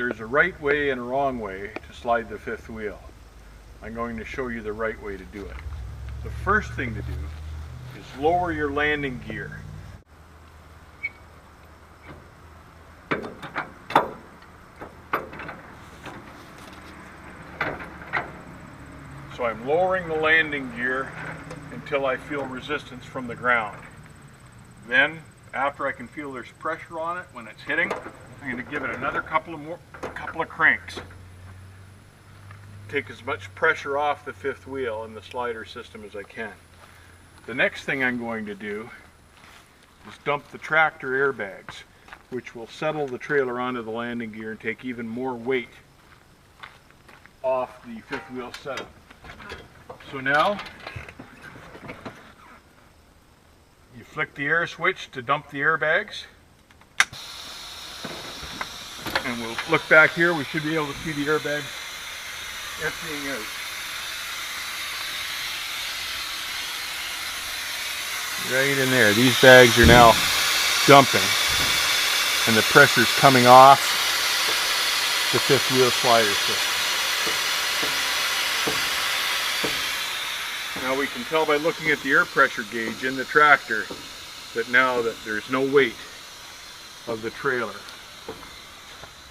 there's a right way and a wrong way to slide the fifth wheel. I'm going to show you the right way to do it. The first thing to do is lower your landing gear. So I'm lowering the landing gear until I feel resistance from the ground. Then, after I can feel there's pressure on it when it's hitting, I'm going to give it another couple of cranks. Take as much pressure off the fifth wheel and the slider system as I can. The next thing I'm going to do is dump the tractor airbags, which will settle the trailer onto the landing gear and take even more weight off the fifth wheel setup. So now, you flick the air switch to dump the airbags. And we'll look back here, we should be able to see the airbags emptying out. Right in there. These bags are now dumping and the pressure's coming off the fifth wheel slider system. Now we can tell by looking at the air pressure gauge in the tractor that now that there's no weight of the trailer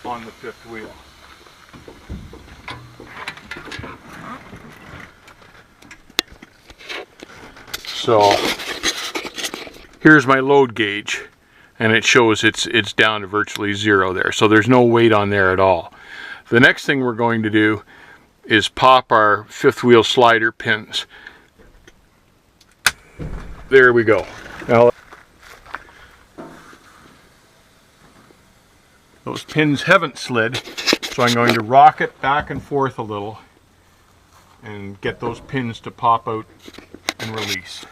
on the fifth wheel. So here's my load gauge, and it shows it's down to virtually zero there, so there's no weight on there at all. The next thing we're going to do is pop our fifth wheel slider pins. There we go. Now, those pins haven't slid, so I'm going to rock it back and forth a little and get those pins to pop out and release.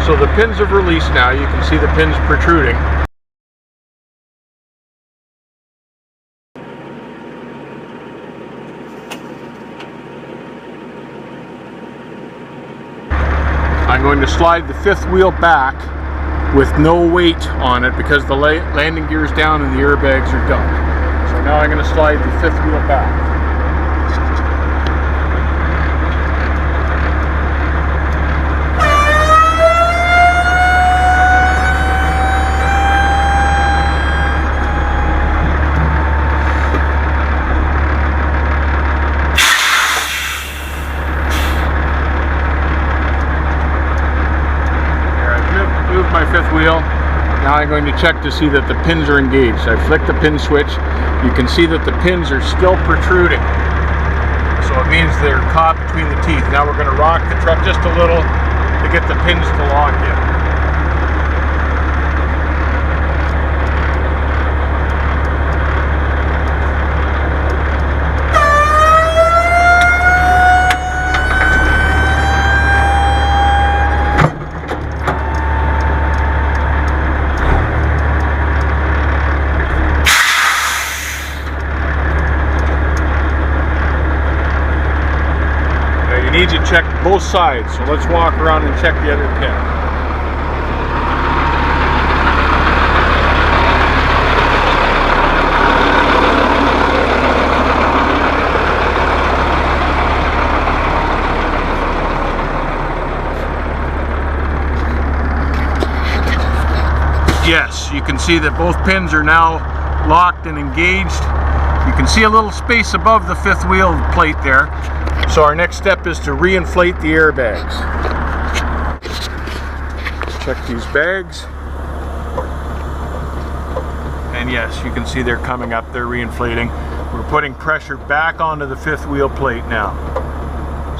So the pins have released now. You can see the pins protruding. I'm going to slide the fifth wheel back with no weight on it because the landing gear is down and the airbags are dumped. So now I'm going to slide the fifth wheel back. My fifth wheel. Now I'm going to check to see that the pins are engaged. I flick the pin switch. You can see that the pins are still protruding. So it means they're caught between the teeth. Now we're going to rock the truck just a little to get the pins to lock in. Need to check both sides, so let's walk around and check the other pin. Yes, you can see that both pins are now locked and engaged. You can see a little space above the fifth wheel plate there. So our next step is to reinflate the airbags. Check these bags. And yes, you can see they're coming up, they're reinflating. We're putting pressure back onto the fifth wheel plate now.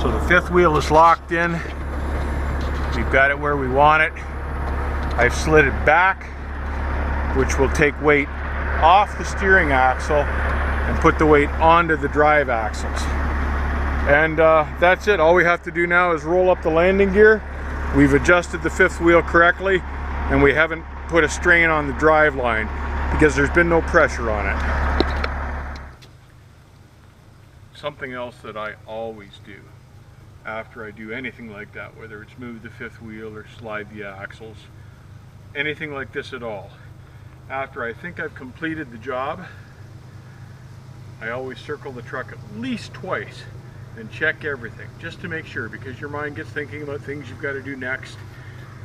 So the fifth wheel is locked in. We've got it where we want it. I've slid it back, which will take weight off the steering axle and put the weight onto the drive axles. And that's it. All we have to do now is roll up the landing gear. We've adjusted the fifth wheel correctly, and we haven't put a strain on the drive line because there's been no pressure on it. Something else that I always do after I do anything like that, whether it's move the fifth wheel or slide the axles, anything like this at all, after I think I've completed the job, I always circle the truck at least twice and check everything just to make sure, because your mind gets thinking about things you've got to do next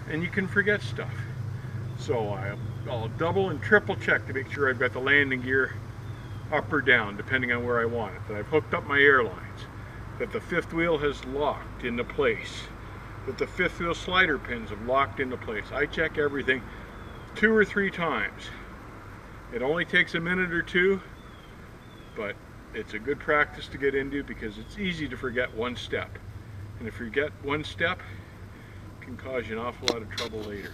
and you can forget stuff. So I'll double and triple check to make sure I've got the landing gear up or down depending on where I want it, that I've hooked up my airlines, that the fifth wheel has locked into place, that the fifth wheel slider pins have locked into place. I check everything 2 or 3 times. It only takes a minute or two, but it's a good practice to get into because it's easy to forget one step. And if you forget one step, it can cause you an awful lot of trouble later.